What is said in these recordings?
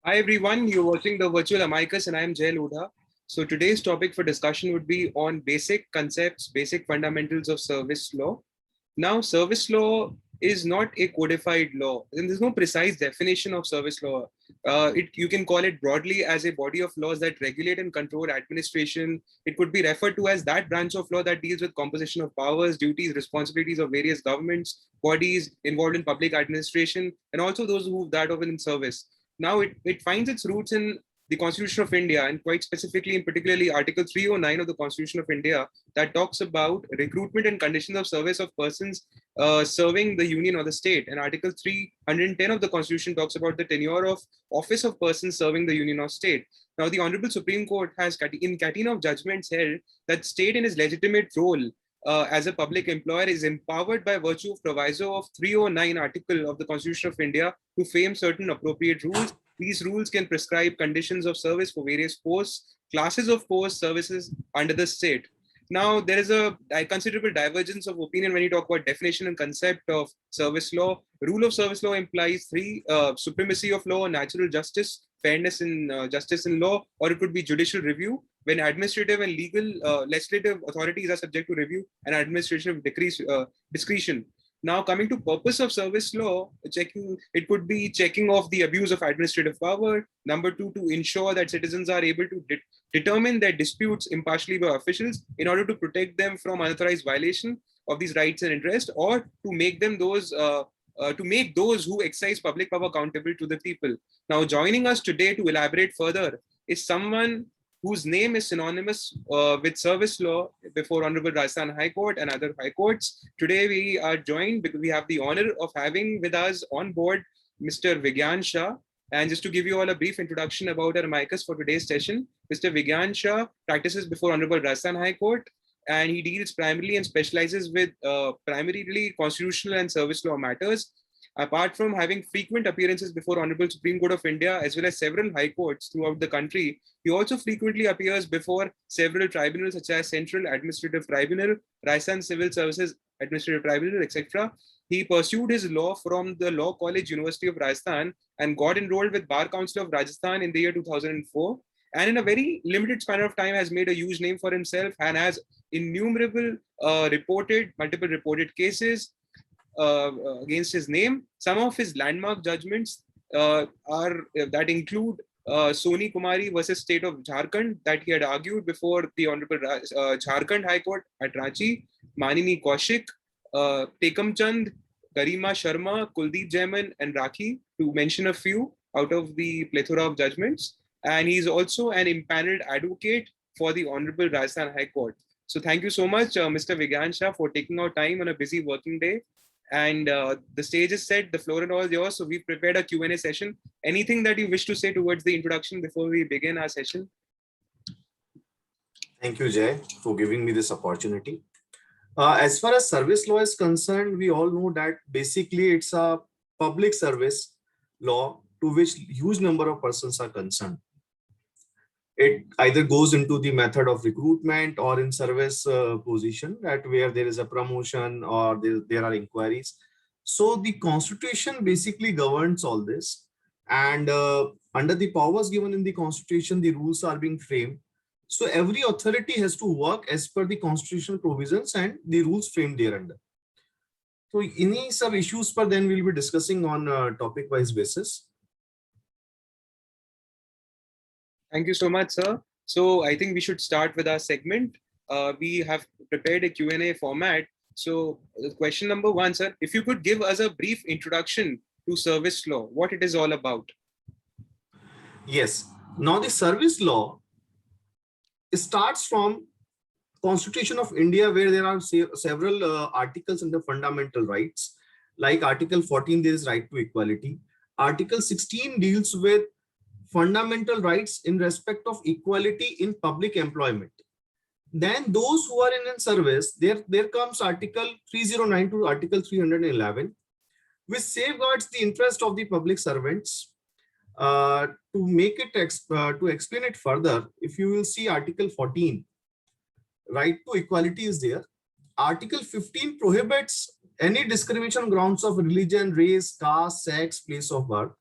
Hi everyone, you're watching the virtual Amicus and I am Jay Lodha. So today's topic for discussion would be on basic concepts, basic fundamentals of service law. Now, service law is not a codified law, and there's no precise definition of service law. You can call it broadly as a body of laws that regulate and control administration. It could be referred to as that branch of law that deals with composition of powers, duties, responsibilities of various governments, bodies involved in public administration, and also those who that of in service. Now, it finds its roots in the Constitution of India, and quite specifically, in particularly Article 309 of the Constitution of India, that talks about recruitment and conditions of service of persons serving the union or the state. And Article 310 of the Constitution talks about the tenure of office of persons serving the union or state. Now, the Honorable Supreme Court has, in catena of judgments, held that state in its legitimate role as a public employer is empowered by virtue of proviso of 309 article of the Constitution of India to frame certain appropriate rules. These rules can prescribe conditions of service for various posts, classes of post services under the state. Now, there is a considerable divergence of opinion when you talk about definition and concept of service law. Rule of service law implies three: supremacy of law, natural justice, fairness in justice in law, or it could be judicial review when administrative and legal legislative authorities are subject to review and administrative discretion. Now, coming to purpose of service law, checking it could be checking off the abuse of administrative power. Number two, to ensure that citizens are able to determine their disputes impartially by officials in order to protect them from unauthorized violation of these rights and interests, or to make them to make those who exercise public power accountable to the people. Now, joining us today to elaborate further is someone whose name is synonymous with service law before Honorable Rajasthan High Court and other high courts. Today we are joined because we have the honor of having with us on board Mr. Vigyan Shah. And just to give you all a brief introduction about our amicus for today's session, Mr. Vigyan Shah practices before Honorable Rajasthan High Court, and he deals primarily and specializes with primarily constitutional and service law matters. Apart from having frequent appearances before Honorable Supreme Court of India as well as several high courts throughout the country, he also frequently appears before several tribunals such as Central Administrative Tribunal, Rajasthan Civil Services Administrative Tribunal, etc. He pursued his law from the Law College University of Rajasthan and got enrolled with Bar Council of Rajasthan in the year 2004. And in a very limited span of time has made a huge name for himself and has innumerable multiple reported cases against his name. Some of his landmark judgments are that include Soni Kumari versus State of Jharkhand that he had argued before the Honorable Jharkhand High Court at Ranchi, Manini Kaushik, Tekam Chand, Garima Sharma, Kuldeep Jaiman, and Rakhi, to mention a few out of the plethora of judgments. And he's also an impaneled advocate for the Honorable Rajasthan High Court. So thank you so much, Mr. Vigyan Shah, for taking out time on a busy working day. And the stage is set, the floor and all is yours. So we've prepared a Q&A session. Anything that you wish to say towards the introduction before we begin our session? Thank you, Jay, for giving me this opportunity. As far as service law is concerned, we all know that basically it's a public service law to which huge number of persons are concerned. It either goes into the method of recruitment or in service position, that where there is a promotion or there are inquiries. So the Constitution basically governs all this, and under the powers given in the Constitution, the rules are being framed. So every authority has to work as per the constitutional provisions and the rules framed thereunder. So any sub issues per then we'll be discussing on a topic wise basis. Thank you so much, sir. So I think we should start with our segment. We have prepared a Q&A format. So question number one, sir, if you could give us a brief introduction to service law, what it is all about. Yes. Now the service law starts from Constitution of India, where there are several articles under fundamental rights. Like Article 14, there is right to equality. Article 16 deals with fundamental rights in respect of equality in public employment. Then those who are in service, there comes Article 309 to Article 311, which safeguards the interest of the public servants. To make it to explain it further, if you will see Article 14, right to equality is there. Article 15 prohibits any discrimination on grounds of religion, race, caste, sex, place of birth.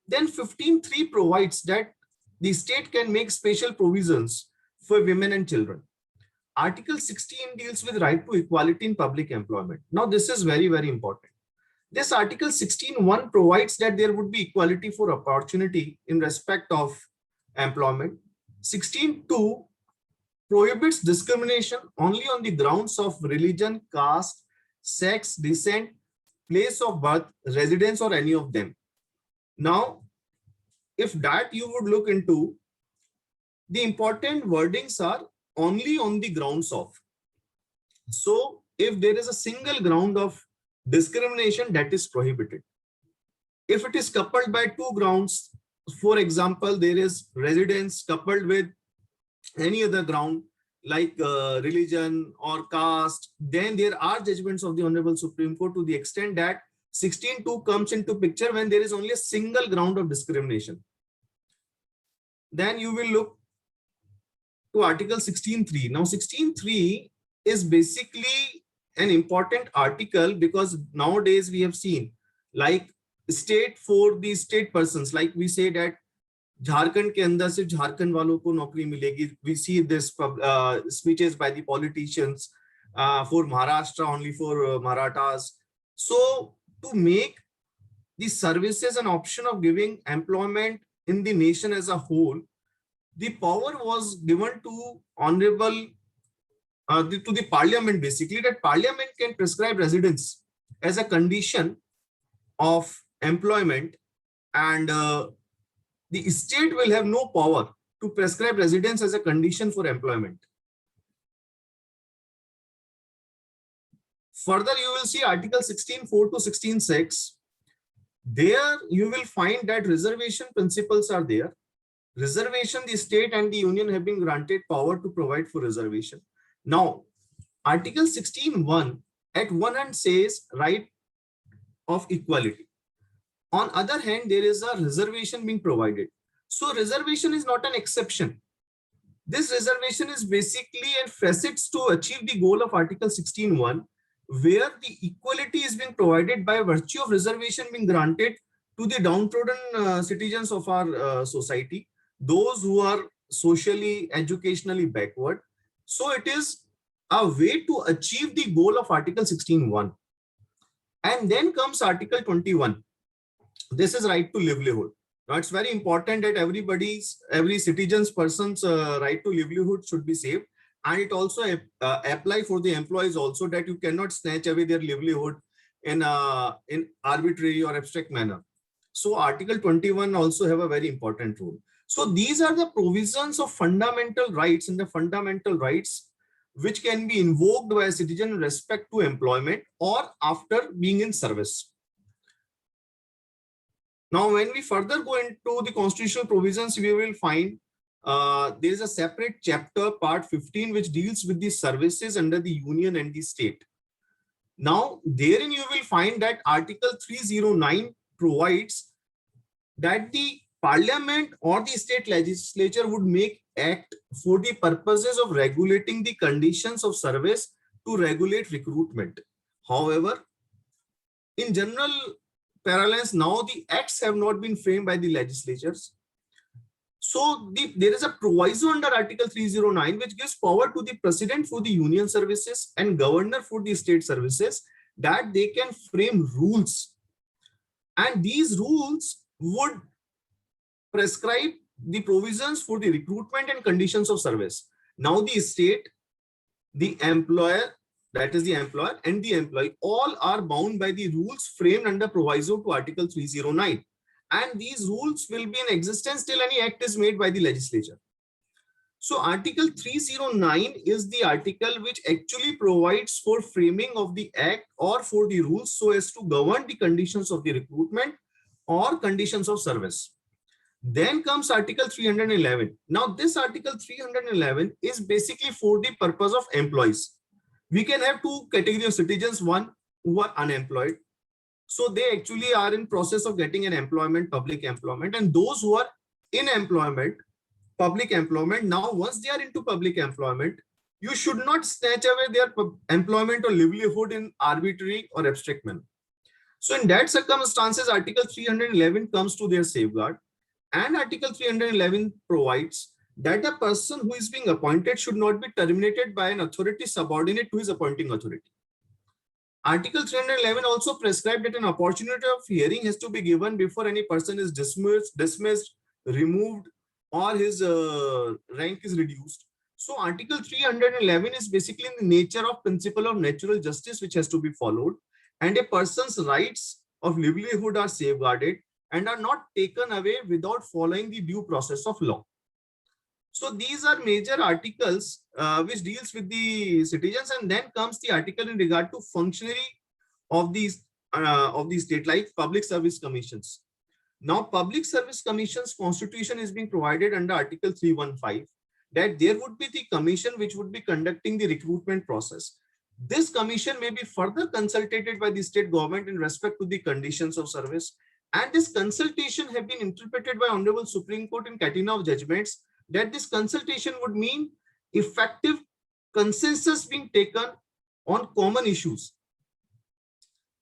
Then 15.3 provides that the state can make special provisions for women and children. Article 16 deals with right to equality in public employment. Now, this is very, very important. This Article 16.1 provides that there would be equality for opportunity in respect of employment. 16.2 prohibits discrimination only on the grounds of religion, caste, sex, descent, place of birth, residence, or any of them. Now, if that you would look into, the important wordings are only on the grounds of. So, if there is a single ground of discrimination, that is prohibited. If it is coupled by two grounds, for example, there is residence coupled with any other ground like religion or caste, then there are judgments of the Honorable Supreme Court to the extent that 16.2 comes into picture when there is only a single ground of discrimination. Then you will look to Article 16.3. Now, 16.3 is basically an important article because nowadays we have seen like state for the state persons, like we say that Jharkhand के अंदर सिर्फ झारखंड वालों को नौकरी मिलेगी. We see this speeches by the politicians for Maharashtra only for Marathas. So to make the services an option of giving employment in the nation as a whole, the power was given to honorable to the parliament, basically, that parliament can prescribe residence as a condition of employment, and the state will have no power to prescribe residence as a condition for employment. Further, you will see Article 16.4 to 16.6. There you will find that reservation principles are there. Reservation, the state and the union have been granted power to provide for reservation. Now, Article 16.1 at one hand says right of equality. On other hand, there is a reservation being provided. So reservation is not an exception. This reservation is basically a facets to achieve the goal of Article 16.1, where the equality is being provided by virtue of reservation being granted to the downtrodden citizens of our society, those who are socially, educationally backward. So it is a way to achieve the goal of Article 16.1. And then comes Article 21. This is right to livelihood. Now it's very important that every citizen's person's right to livelihood should be saved. And it also apply for the employees also, that you cannot snatch away their livelihood in arbitrary or abstract manner. So Article 21 also have a very important role. So these are the provisions of fundamental rights and the fundamental rights which can be invoked by a citizen in respect to employment or after being in service. Now, when we further go into the constitutional provisions, we will find there is a separate chapter, part 15, which deals with the services under the union and the state. Now, therein you will find that Article 309 provides that the parliament or the state legislature would make act for the purposes of regulating the conditions of service to regulate recruitment. However, in general parallels, now the acts have not been framed by the legislatures. So there is a proviso under Article 309 which gives power to the president for the union services and governor for the state services, that they can frame rules, and these rules would prescribe the provisions for the recruitment and conditions of service. Now the state, the employer, that is the employer, and the employee, all are bound by the rules framed under proviso to Article 309. And these rules will be in existence till any act is made by the legislature. So Article 309 is the article which actually provides for framing of the act or for the rules so as to govern the conditions of the recruitment or conditions of service. Then comes Article 311. Now this Article 311 is basically for the purpose of employees. We can have two categories of citizens, one who are unemployed. So they actually are in process of getting an employment, public employment, and those who are in employment, public employment. Now, once they are into public employment, you should not snatch away their employment or livelihood in arbitrary or abstract manner. So in that circumstances, Article 311 comes to their safeguard, and Article 311 provides that a person who is being appointed should not be terminated by an authority subordinate to his appointing authority. Article 311 also prescribed that an opportunity of hearing has to be given before any person is dismissed, removed, or his rank is reduced. So Article 311 is basically the nature of principle of natural justice which has to be followed, and a person's rights of livelihood are safeguarded and are not taken away without following the due process of law. So these are major articles which deals with the citizens, and then comes the article in regard to functionary of the state, like public service commissions. Now, public service commissions constitution is being provided under Article 315 that there would be the commission which would be conducting the recruitment process. This commission may be further consulted by the state government in respect to the conditions of service, and this consultation have been interpreted by Honorable Supreme Court in Catena of Judgments that this consultation would mean effective consensus being taken on common issues.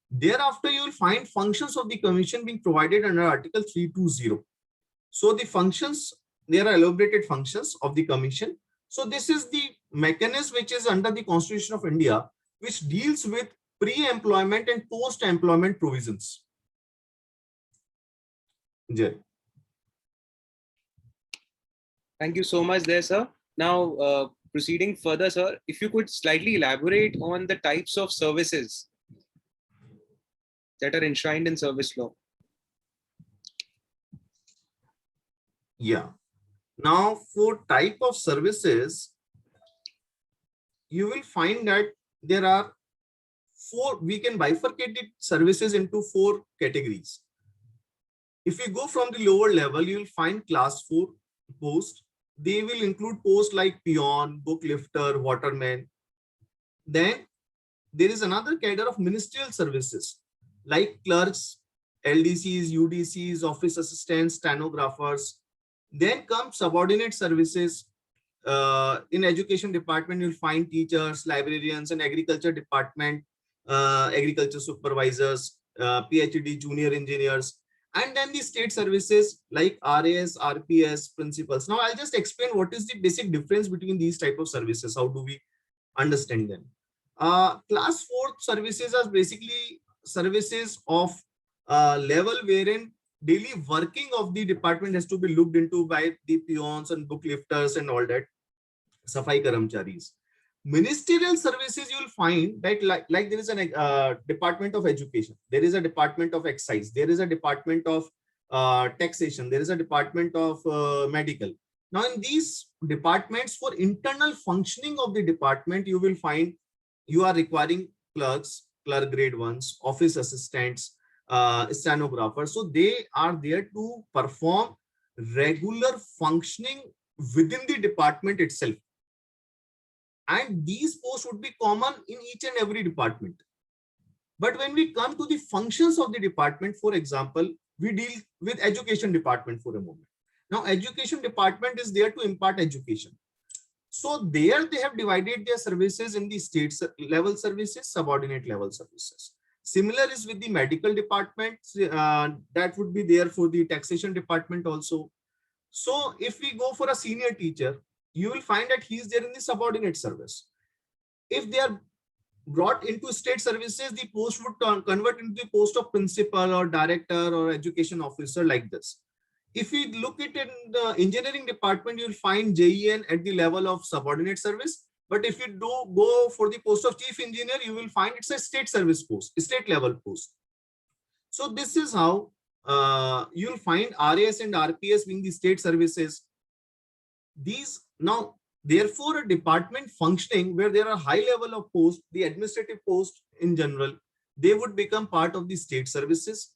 Thereafter, you will find functions of the commission being provided under Article 320. So the functions, there are elaborated functions of the commission. So this is the mechanism which is under the Constitution of India, which deals with pre-employment and post-employment provisions. Jay. Thank you so much there, sir. Now, proceeding further, sir, if you could slightly elaborate on the types of services that are enshrined in service law. Yeah. Now, for type of services, you will find that there are four, we can bifurcate the services into four categories. If you go from the lower level, you will find class 4 post. They will include posts like peon, book lifter, waterman. Then there is another cadre of ministerial services like clerks, LDCs, UDCs, office assistants, stenographers. Then comes subordinate services. In education department, you'll find teachers, librarians, and agriculture department, agriculture supervisors, PhD junior engineers. And then the state services like RAS, RPS, principals. Now I'll just explain what is the basic difference between these type of services. How do we understand them? Class 4 services are basically services of level wherein daily working of the department has to be looked into by the peons and book lifters and all that, Safai Karamcharis. Ministerial services, you will find that like there is a department of education, there is a department of excise, there is a department of taxation, there is a department of medical. Now in these departments, for internal functioning of the department, you will find you are requiring clerks, clerk grade 1s, office assistants, stenographers. So they are there to perform regular functioning within the department itself. And these posts would be common in each and every department. But when we come to the functions of the department, for example, we deal with education department for a moment. Now, education department is there to impart education. So there they have divided their services in the state level services, subordinate level services. Similar is with the medical department, that would be there for the taxation department also. So if we go for a senior teacher, you will find that he is there in the subordinate service. If they are brought into state services, the post would convert into the post of principal or director or education officer, like this. If we look at it in the engineering department, you'll find JEN at the level of subordinate service. But if you do go for the post of chief engineer, you will find it's a state service post, state level post. So this is how you'll find RAS and RPS being the state services. These now, therefore, a department functioning where there are high level of post, the administrative post in general, they would become part of the state services.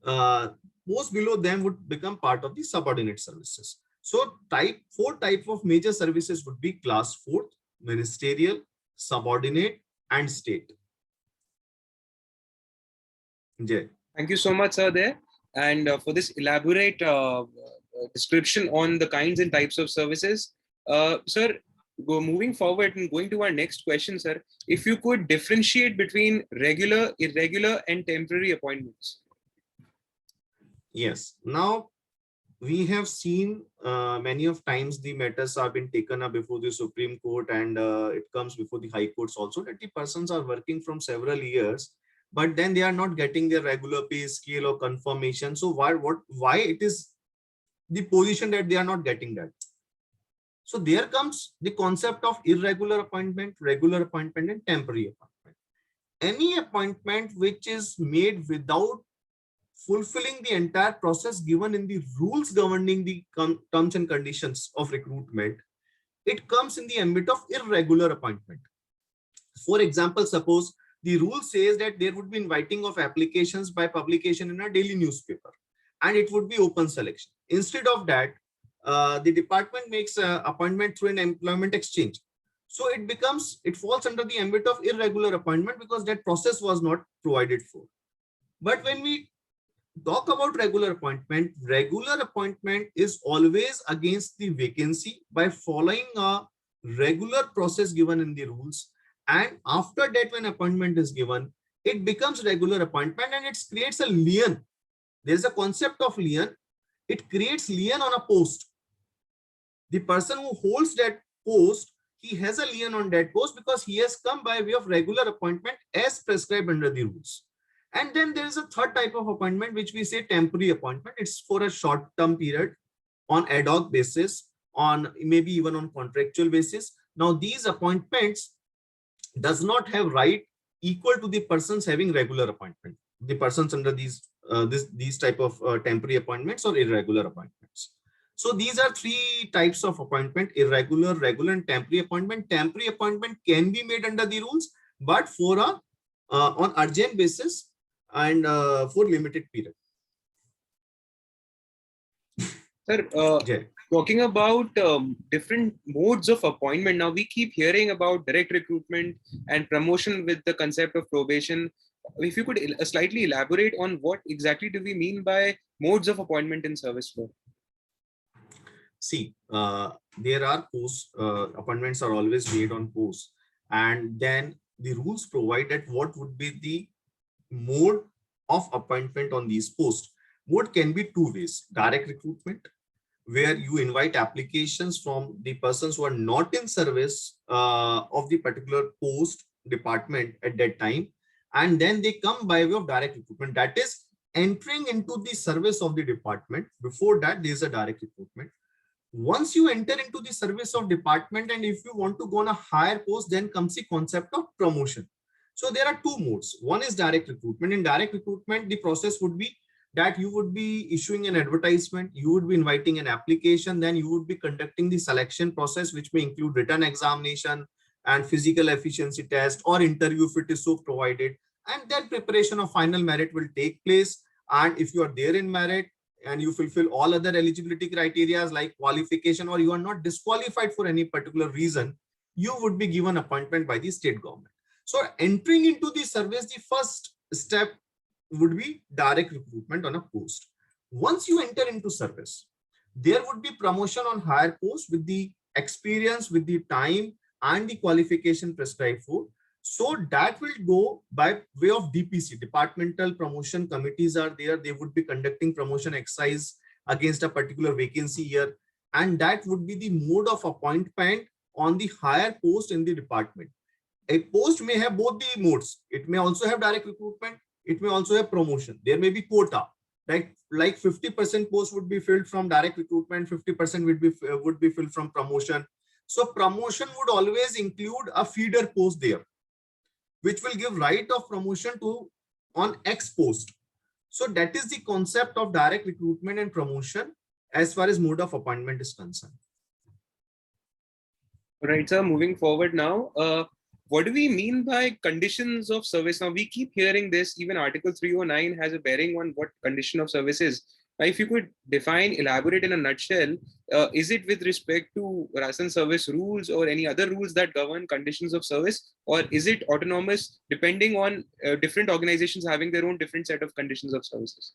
Posts below them would become part of the subordinate services. So four type of major services would be class 4, ministerial, subordinate, and state. Jay. Thank you so much, sir, there. And for this elaborate description on the kinds and types of services. Sir, moving forward and going to our next question, sir, if you could differentiate between regular, irregular, and temporary appointments. Yes. Now, we have seen many of times the matters have been taken up before the Supreme Court, and it comes before the High Courts also, that the persons are working from several years, but then they are not getting their regular pay scale or confirmation. So why it is the position that they are not getting that? So there comes the concept of irregular appointment, regular appointment, and temporary appointment. Any appointment which is made without fulfilling the entire process given in the rules governing the terms and conditions of recruitment, it comes in the ambit of irregular appointment. For example, suppose the rule says that there would be inviting of applications by publication in a daily newspaper, and it would be open selection. Instead of that, the department makes an appointment through an employment exchange. So it falls under the ambit of irregular appointment because that process was not provided for. But when we talk about regular appointment is always against the vacancy by following a regular process given in the rules. And after that, when appointment is given, it becomes regular appointment, and it creates a lien. There's a concept of lien. It creates lien on a post. The person who holds that post, he has a lien on that post because he has come by way of regular appointment as prescribed under the rules. And then there is a third type of appointment, which we say temporary appointment. It's for a short-term period on ad hoc basis, on maybe even on contractual basis. Now, these appointments does not have right equal to the persons having regular appointment. The persons under these type of temporary appointments or irregular appointments. So these are three types of appointment: irregular, regular, and temporary appointment. Temporary appointment can be made under the rules, but for a on urgent basis and for limited period. Sir, talking about different modes of appointment, now we keep hearing about direct recruitment and promotion with the concept of probation. If you could slightly elaborate on what exactly do we mean by modes of appointment in service law? See, there are posts, appointments are always made on posts, and then the rules provide that what would be the mode of appointment on these posts. Mode can be two ways: direct recruitment, where you invite applications from the persons who are not in service of the particular post department at that time, and then they come by way of direct recruitment, that is entering into the service of the department. Before that, there is a direct recruitment. Once you enter into the service of department, and if you want to go on a higher post, then comes the concept of promotion. So there are two modes. One is direct recruitment. In direct recruitment, the process would be that you would be issuing an advertisement, you would be inviting an application, then you would be conducting the selection process, which may include written examination and physical efficiency test or interview if it is so provided. And then preparation of final merit will take place. And if you are there in merit and you fulfill all other eligibility criteria like qualification, or you are not disqualified for any particular reason, you would be given appointment by the state government. So entering into the service, the first step would be direct recruitment on a post. Once you enter into service, there would be promotion on higher post with the experience, with the time and the qualification prescribed for. So that will go by way of DPC, Departmental Promotion Committees are there. They would be conducting promotion exercise against a particular vacancy here. And that would be the mode of appointment on the higher post in the department. A post may have both the modes. It may also have direct recruitment. It may also have promotion. There may be quota, right? Like 50% post would be filled from direct recruitment, 50% would be filled from promotion. So promotion would always include a feeder post there, which will give right of promotion to on X post. So that is the concept of direct recruitment and promotion as far as mode of appointment is concerned. Right, sir. Moving forward now, what do we mean by conditions of service? Now, we keep hearing this, even Article 309 has a bearing on what condition of service is. Now, if you could define, elaborate in a nutshell, is it with respect to ration service rules or any other rules that govern conditions of service, or is it autonomous depending on different organizations having their own different set of conditions of services?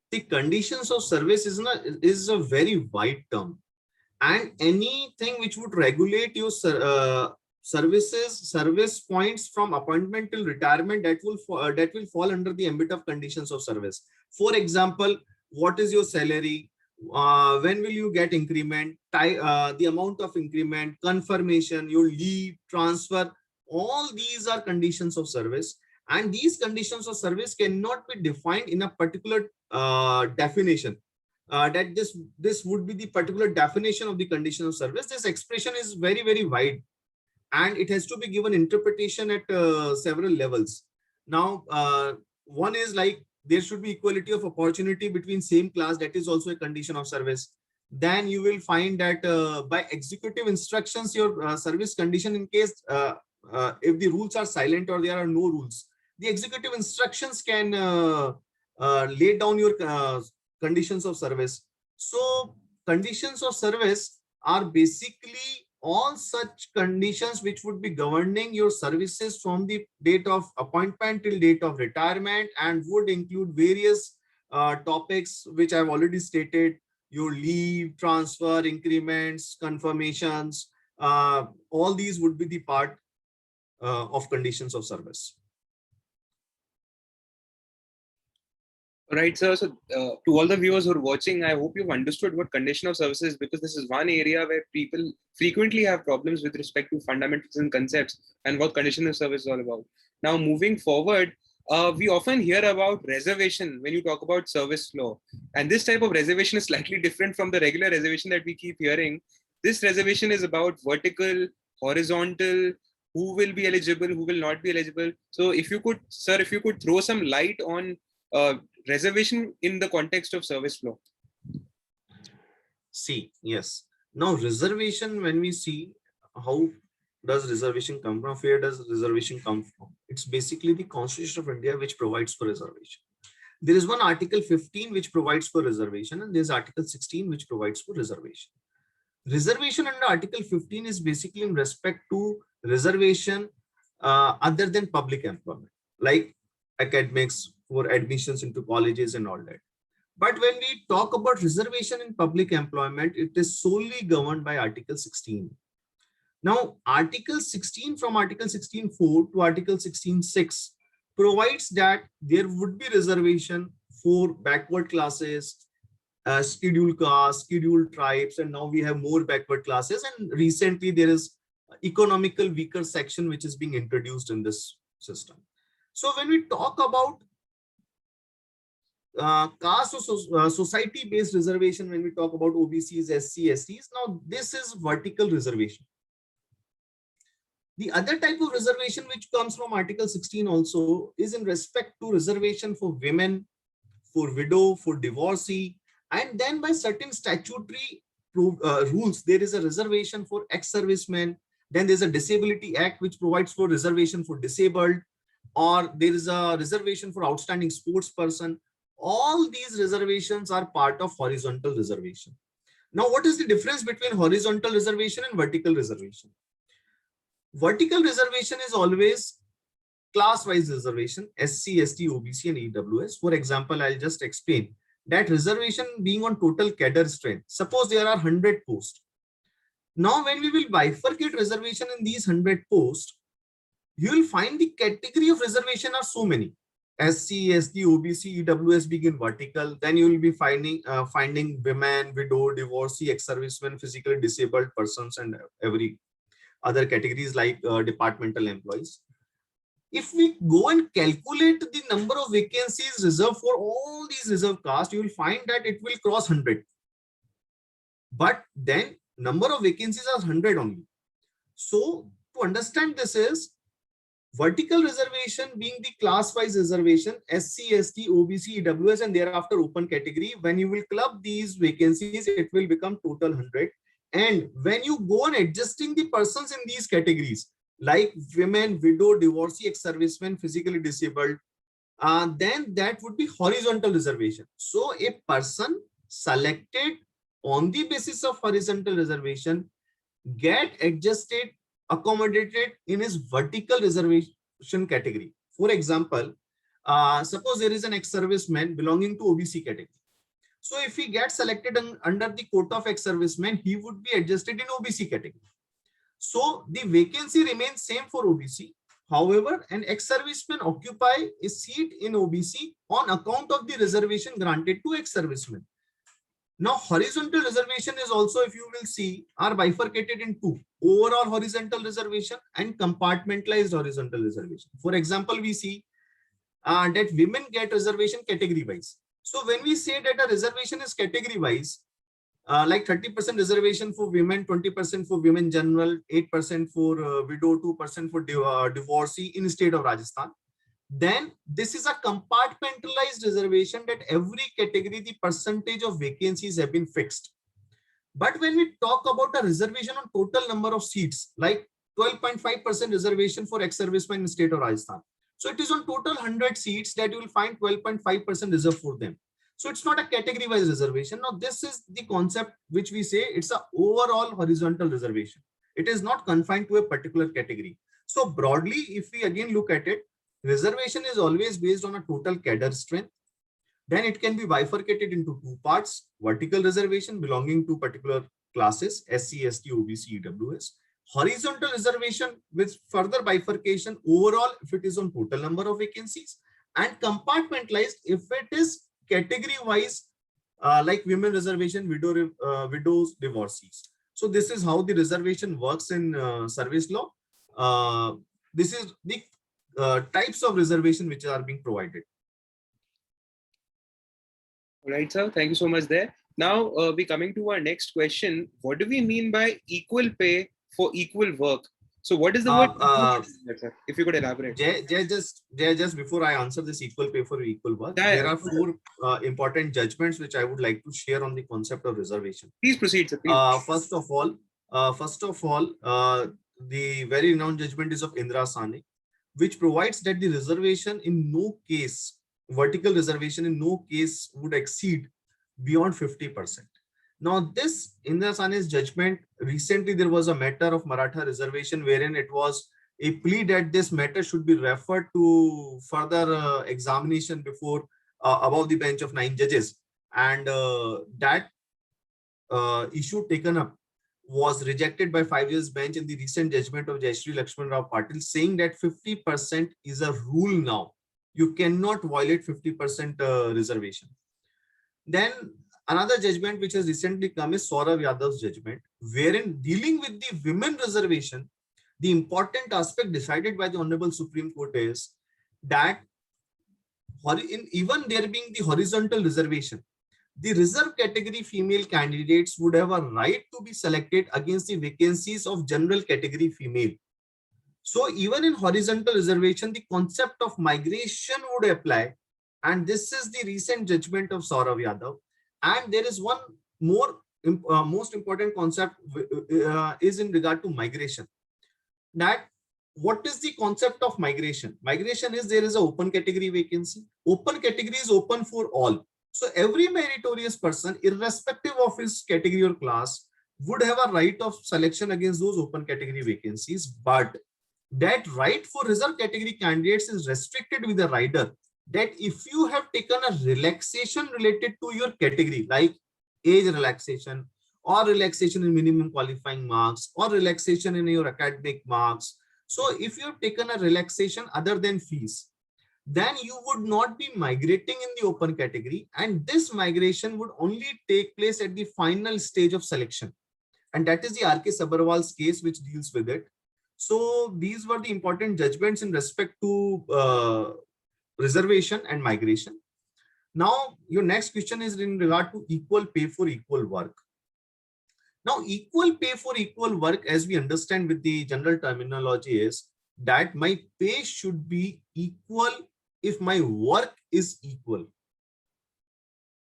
The conditions of service is a very wide term. and anything which would regulate your service points from appointment till retirement, that will fall under the ambit of conditions of service. For example, what is your salary, when will you get increment, the amount of increment, confirmation, your leave, transfer, all these are conditions of service. And these conditions of service cannot be defined in a particular definition, that this would be the particular definition of the condition of service. This expression is very, very wide, and it has to be given interpretation at several levels. Now, one is like there should be equality of opportunity between same class. That is also a condition of service. Then you will find that by executive instructions, your service condition, in case if the rules are silent or there are no rules, the executive instructions can lay down your conditions of service. So conditions of service are basically all such conditions which would be governing your services from the date of appointment till date of retirement, and would include various topics which I've already stated: your leave, transfer, increments, confirmations. All these would be the part of conditions of service. Right, sir. So, to all the viewers who are watching, I hope you've understood what condition of service is, because this is one area where people frequently have problems with respect to fundamentals and concepts and what condition of service is all about. Now, moving forward, we often hear about reservation when you talk about service law. And this type of reservation is slightly different from the regular reservation that we keep hearing. This reservation is about vertical, horizontal, who will be eligible, who will not be eligible. So if you could, sir, if you could throw some light on reservation in the context of service law. See, yes. Now, reservation, when we see how does reservation come from, where does reservation come from? It's basically the Constitution of India which provides for reservation. There is one Article 15 which provides for reservation, and there's Article 16 which provides for reservation. Reservation under Article 15 is basically in respect to reservation other than public employment, like academics, for admissions into colleges and all that. But when we talk about reservation in public employment, it is solely governed by Article 16. Now, Article 16, from Article 16.4 to Article 16.6 provides that there would be reservation for backward classes, scheduled castes, scheduled tribes, and now we have more backward classes. And recently there is economical weaker section which is being introduced in this system. So when we talk about caste or society-based reservation, when we talk about OBCs, SC, STs, now this is vertical reservation. The other type of reservation which comes from Article 16 also is in respect to reservation for women, for widow, for divorcee, and then by certain statutory rules, there is a reservation for ex-servicemen. Then there's a Disability Act which provides for reservation for disabled, or there is a reservation for outstanding sports person. All these reservations are part of horizontal reservation. Now, what is the difference between horizontal reservation and vertical reservation? Vertical reservation is always class-wise reservation, SC, ST, OBC, and EWS. For example, I'll just explain that reservation being on total cadre strength. Suppose there are 100 posts. Now, when we will bifurcate reservation in these 100 posts, you will find the category of reservation are so many. SC, ST, OBC, EWS being in vertical. Then you will be finding women, widow, divorcee, ex-servicemen, physically disabled persons, and every other categories like departmental employees. If we go and calculate the number of vacancies reserved for all these reserved castes, you will find that it will cross 100. But then number of vacancies are 100 only. So to understand this is vertical reservation being the class-wise reservation, SC, ST, OBC, EWS, and thereafter open category. When you will club these vacancies, it will become total 100. And when you go on adjusting the persons in these categories, like women, widow, divorcee, ex-servicemen, physically disabled, then that would be horizontal reservation. So a person selected on the basis of horizontal reservation get adjusted, accommodated in his vertical reservation category. For example, suppose there is an ex-serviceman belonging to OBC category. So if he gets selected under the quota of ex-servicemen, he would be adjusted in OBC category. So the vacancy remains same for OBC. However, an ex-serviceman occupy a seat in OBC on account of the reservation granted to ex-servicemen. Now, horizontal reservation is also, if you will see, are bifurcated in two: overall horizontal reservation and compartmentalized horizontal reservation. For example, we see that women get reservation category wise. So when we say that a reservation is category wise, like 30% reservation for women, 20% for women general, 8% for widow, 2% for divorcee in state of Rajasthan. Then this is a compartmentalized reservation that every category, the percentage of vacancies have been fixed. But when we talk about a reservation on total number of seats, like 12.5% reservation for ex-servicemen in state of Rajasthan. So it is on total 100 seats that you will find 12.5% reserved for them. So it's not a category wise reservation. Now this is the concept which we say it's a overall horizontal reservation. It is not confined to a particular category. So broadly, if we again look at it, reservation is always based on a total cadre strength. Then it can be bifurcated into two parts: vertical reservation belonging to particular classes, SC, ST, OBC, EWS. Horizontal reservation with further bifurcation overall if it is on total number of vacancies, and compartmentalized if it is category wise, like women reservation, widows, divorcees. So this is how the reservation works in service law. This is the types of reservation which are being provided. All right, sir. Thank you so much there. Now, we're coming to our next question. What do we mean by equal pay for equal work? So what is the word equal, sir? If you could elaborate. Just before I answer this equal pay for equal work, there are four important judgments which I would like to share on the concept of reservation. Please proceed, sir. Please. First of all, the very renowned judgment is of Indra Sane, which provides that the reservation in no case, vertical reservation in no case would exceed beyond 50%. Now this Indra Sane's judgment, recently there was a matter of Maratha reservation wherein it was a plea that this matter should be referred to further examination before above the bench of 9 judges, and that issue taken up was rejected by 5 years bench in the recent judgment of Jayashree Lakshman Rao Patil, saying that 50% is a rule now. You cannot violate 50% reservation. Then another judgment which has recently come is Saurav Yadav's judgment, wherein dealing with the women reservation, the important aspect decided by the Honorable Supreme Court is that even there being the horizontal reservation, the reserve category female candidates would have a right to be selected against the vacancies of general category female. So even in horizontal reservation, the concept of migration would apply. And this is the recent judgment of Saurav Yadav. And there is one more most important concept is in regard to migration. That what is the concept of migration? Migration is there is an open category vacancy. Open category is open for all. So every meritorious person, irrespective of his category or class, would have a right of selection against those open category vacancies. But that right for reserve category candidates is restricted with a rider that if you have taken a relaxation related to your category, like age relaxation or relaxation in minimum qualifying marks or relaxation in your academic marks. So if you have taken a relaxation other than fees, then you would not be migrating in the open category, and this migration would only take place at the final stage of selection. And that is the R.K. Sabharwal's case which deals with it. So these were the important judgments in respect to reservation and migration. Now, your next question is in regard to equal pay for equal work. Now, equal pay for equal work, as we understand with the general terminology, is that my pay should be equal if my work is equal.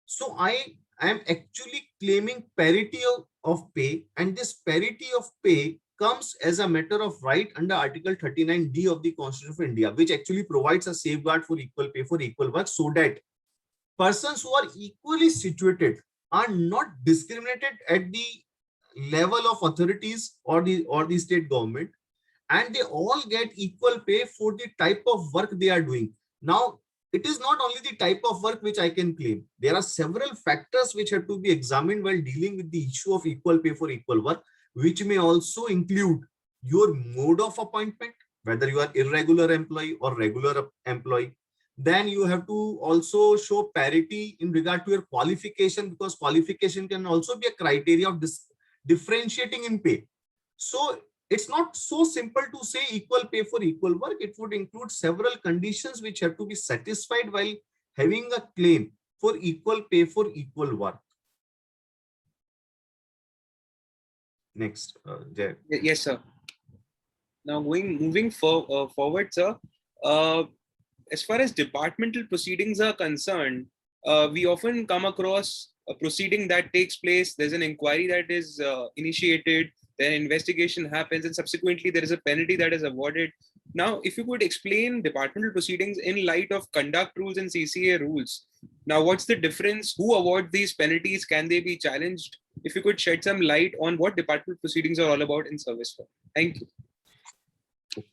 So I am actually claiming parity of pay, and this parity of pay comes as a matter of right under Article 39D of the Constitution of India, which actually provides a safeguard for equal pay for equal work, so that persons who are equally situated are not discriminated at the level of authorities or the state government, and they all get equal pay for the type of work they are doing. Now, it is not only the type of work which I can claim. There are several factors which have to be examined while dealing with the issue of equal pay for equal work, which may also include your mode of appointment, whether you are irregular employee or regular employee. Then you have to also show parity in regard to your qualification, because qualification can also be a criteria of differentiating in pay. So it's not so simple to say equal pay for equal work. It would include several conditions which have to be satisfied while having a claim for equal pay for equal work. Next, Jay. Yes, sir. Now, moving forward, sir, uh, as far as departmental proceedings are concerned, we often come across a proceeding that takes place. There's an inquiry that is initiated, then investigation happens, and subsequently there is a penalty that is awarded. Now, if you could explain departmental proceedings in light of conduct rules and CCA rules. Now, what's the difference? Who awards these penalties? Can they be challenged? If you could shed some light on what departmental proceedings are all about in service law. Thank you.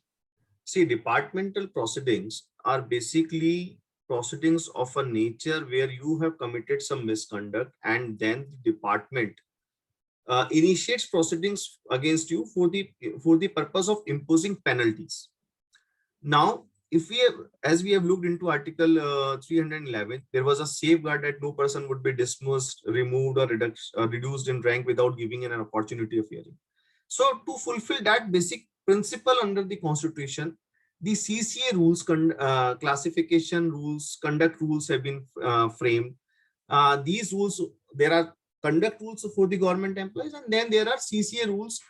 See, departmental proceedings are basically proceedings of a nature where you have committed some misconduct, and then the department initiates proceedings against you for the purpose of imposing penalties. Now, if we have, as we have looked into Article 311, there was a safeguard that no person would be dismissed, removed, or reduced in rank without giving an opportunity of hearing. So, to fulfill that basic principle under the Constitution, the CCA rules, classification rules, conduct rules have been framed. These rules, there are conduct rules for the government employees, and then there are CCA rules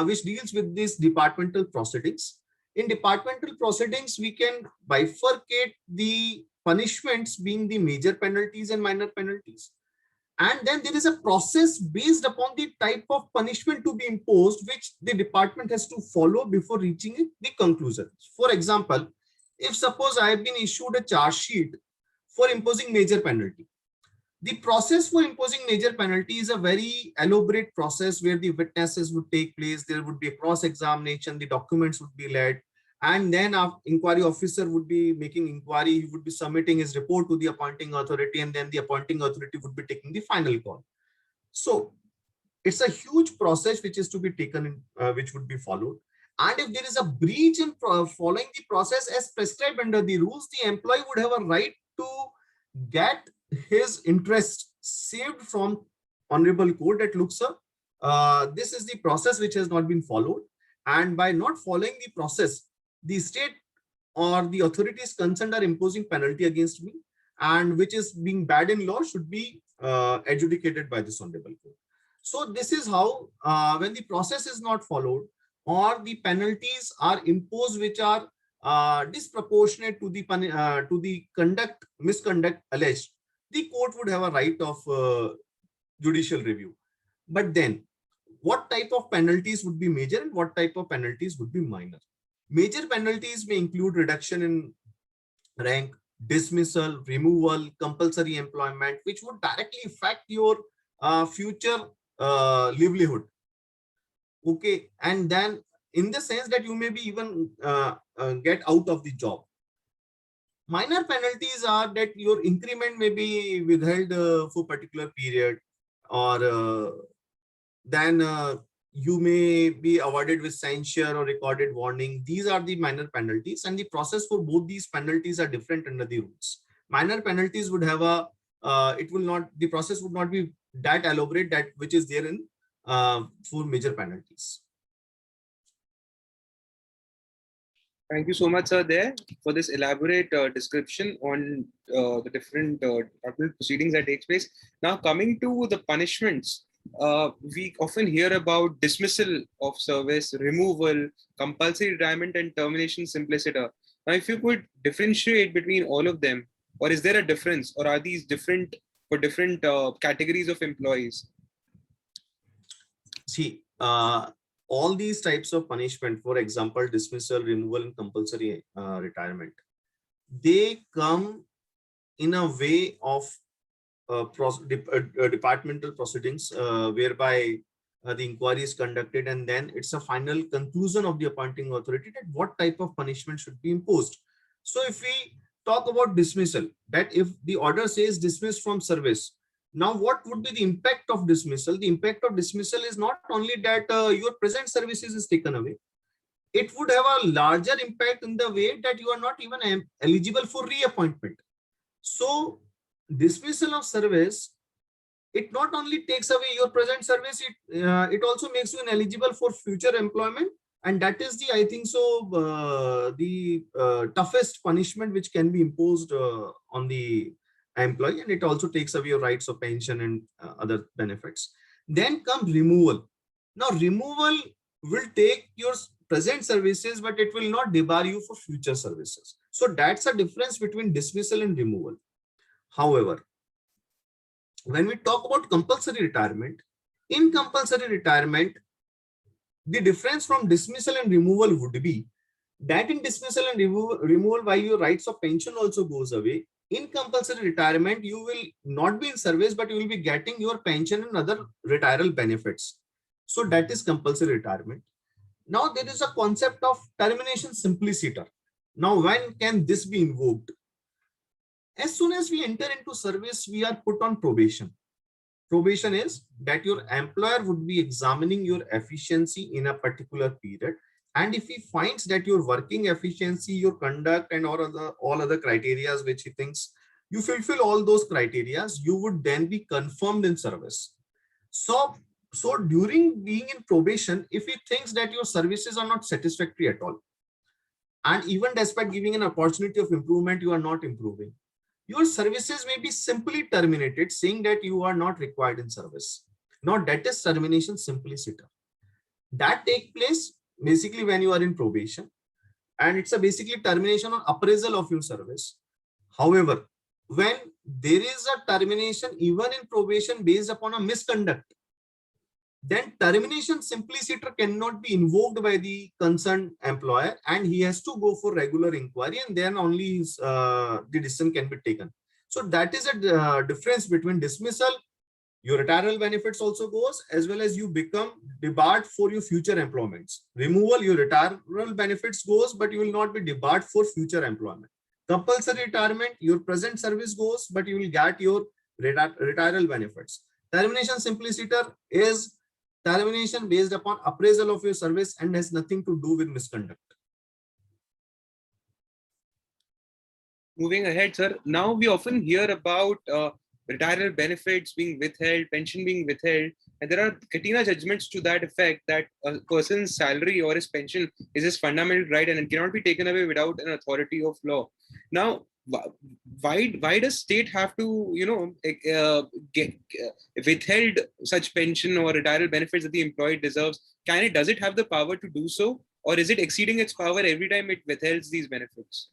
which deals with these departmental proceedings. In departmental proceedings, we can bifurcate the punishments being the major penalties and minor penalties. And then there is a process based upon the type of punishment to be imposed, which the department has to follow before reaching the conclusion. For example, if suppose I have been issued a charge sheet for imposing major penalty, the process for imposing major penalty is a very elaborate process where the witnesses would take place. There would be a cross-examination, the documents would be led, and then our inquiry officer would be making inquiry. He would be submitting his report to the appointing authority, and then the appointing authority would be taking the final call. So it's a huge process which is to be taken, which would be followed. And if there is a breach in following the process as prescribed under the rules, the employee would have a right to get his interest saved from honorable court that looks up. This is the process which has not been followed, and by not following the process, the state or the authorities concerned are imposing penalty against me, and which is being bad in law should be adjudicated by this honorable court. So this is how when the process is not followed or the penalties are imposed which are disproportionate to the misconduct alleged, the court would have a right of judicial review. But then what type of penalties would be major and what type of penalties would be minor? Major penalties may include reduction in rank, dismissal, removal, compulsory employment, which would directly affect your future livelihood. Okay, and then in the sense that you may be even get out of the job. Minor penalties are that your increment may be withheld for particular period, or then you may be awarded with censure or recorded warning. These are the minor penalties, and the process for both these penalties are different under the rules. Minor penalties would have a, the process would not be that elaborate that which is there in for major penalties. Thank you so much, sir, there for this elaborate description on the different proceedings that takes place. Now, coming to the punishments, we often hear about dismissal of service, removal, compulsory retirement, and termination simpliciter. Now, if you could differentiate between all of them, or is there a difference, or are these different for different categories of employees? See, all these types of punishment, for example, dismissal, removal, and compulsory retirement, they come in a way of departmental proceedings whereby the inquiry is conducted, and then it's a final conclusion of the appointing authority that what type of punishment should be imposed. So if we talk about dismissal, that if the order says dismissed from service, now what would be the impact of dismissal? The impact of dismissal is not only that your present services is taken away, it would have a larger impact in the way that you are not even eligible for reappointment. So dismissal of service, it not only takes away your present service, it also makes you ineligible for future employment. And that is the, I think so, the toughest punishment which can be imposed on the employee. And it also takes away your rights of pension and other benefits. Then comes removal. Now removal will take your present services, but it will not debar you for future services. So that's a difference between dismissal and removal. However, when we talk about compulsory retirement, in compulsory retirement, the difference from dismissal and removal would be that in dismissal and removal, while your rights of pension also goes away, in compulsory retirement, you will not be in service, but you will be getting your pension and other retirement benefits. So that is compulsory retirement. Now there is a concept of termination simpliciter. Now when can this be invoked? As soon as we enter into service, we are put on probation. Probation is that your employer would be examining your efficiency in a particular period. And if he finds that your working efficiency, your conduct, and all other criteria which he thinks you fulfill all those criteria, you would then be confirmed in service. So during being in probation, if he thinks that your services are not satisfactory at all, and even despite giving an opportunity of improvement, you are not improving, your services may be simply terminated, saying that you are not required in service. Now that is termination simpliciter. That takes place basically when you are in probation, and it's a basically termination or appraisal of your service. However, when there is a termination even in probation based upon a misconduct, then termination simpliciter cannot be invoked by the concerned employer, and he has to go for regular inquiry, and then only the decision can be taken. So that is a difference between dismissal. Your retirement benefits also goes, as well as you become debarred for your future employments. Removal, your retirement benefits goes, but you will not be debarred for future employment. Compulsory retirement, your present service goes, but you will get your retirement benefits. Termination simpliciter is termination based upon appraisal of your service and has nothing to do with misconduct. Moving ahead, sir. Now we often hear about retirement benefits being withheld, pension being withheld, and there are Katina judgments to that effect that a person's salary or his pension is his fundamental right and it cannot be taken away without an authority of law. Now, why does state have to withheld such pension or retirement benefits that the employee deserves? Does it have the power to do so, or is it exceeding its power every time it withholds these benefits?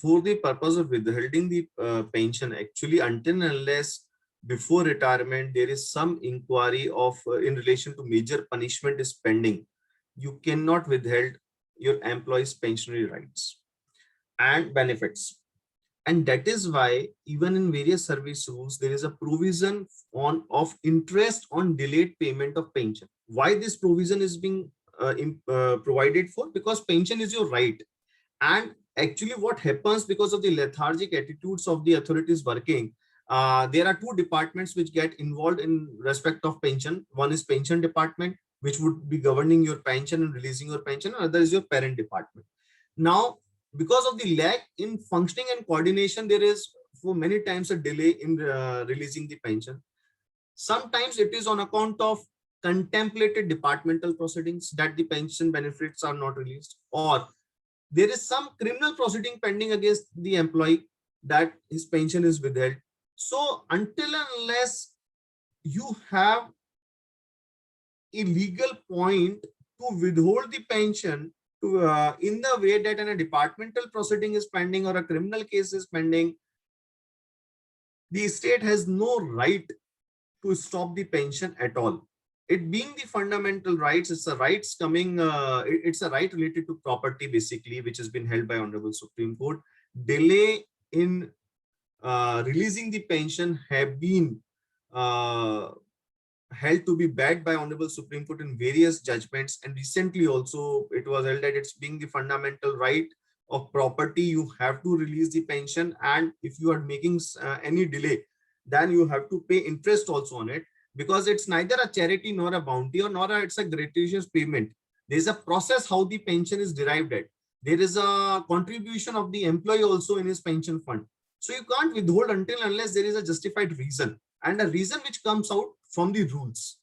For the purpose of withholding the pension, actually, until and unless before retirement there is some inquiry of in relation to major punishment is pending, you cannot withhold your employees' pensionary rights and benefits. And that is why even in various service rules there is a provision of interest on delayed payment of pension. Why this provision is being provided for? Because pension is your right. And actually what happens, because of the lethargic attitudes of the authorities working, there are two departments which get involved in respect of pension. One is pension department, which would be governing your pension and releasing your pension. Another is your parent department. Now, because of the lack in functioning and coordination, there is for many times a delay in releasing the pension. Sometimes it is on account of contemplated departmental proceedings that the pension benefits are not released, or there is some criminal proceeding pending against the employee that his pension is withheld. So until and unless you have a legal point to withhold the pension to in the way that a departmental proceeding is pending or a criminal case is pending, the state has no right to stop the pension at all. It being the fundamental rights, it's a rights coming, it's a right related to property basically, which has been held by Honorable Supreme Court. Delay in releasing the pension have been held to be backed by Honorable Supreme Court in various judgments, and recently also it was held that it's being the fundamental right of property. You have to release the pension, and if you are making any delay, then you have to pay interest also on it, because it's neither a charity nor a bounty or nor it's a gratuitous payment. There's a process how the pension is derived at. There is a contribution of the employee also in his pension fund. So you can't withhold until unless there is a justified reason, and a reason which comes out from the rules.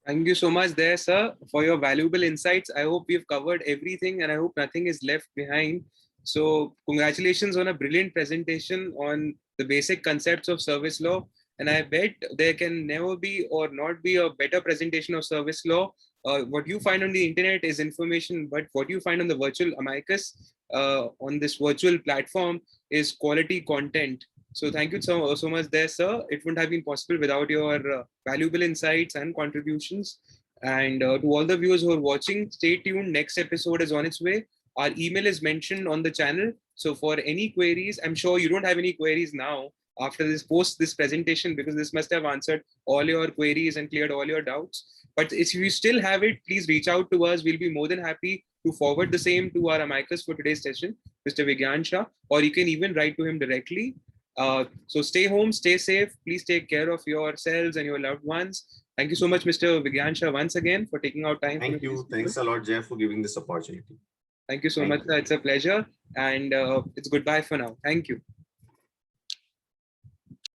Thank you so much there, sir, for your valuable insights. I hope we've covered everything and I hope nothing is left behind. So congratulations on a brilliant presentation on the basic concepts of service law. And I bet there can never be or not be a better presentation of service law. What you find on the internet is information, but what you find on the virtual amicus on this virtual platform is quality content. So thank you so much there, sir. It wouldn't have been possible without your valuable insights and contributions. And to all the viewers who are watching, stay tuned. Next episode is on its way. Our email is mentioned on the channel. So for any queries, I'm sure you don't have any queries now after this presentation, because this must have answered all your queries and cleared all your doubts. But if you still have it, please reach out to us. We'll be more than happy to forward the same to our amicus for today's session, Mr. Vigyan Shah, or you can even write to him directly. So stay home, stay safe. Please take care of yourselves and your loved ones. Thank you so much, Mr. Vigyan Shah, once again for taking out time. Thank you. Thanks a lot, Jeff, for giving this opportunity. Thank you so much, sir. It's a pleasure. And it's goodbye for now. Thank you.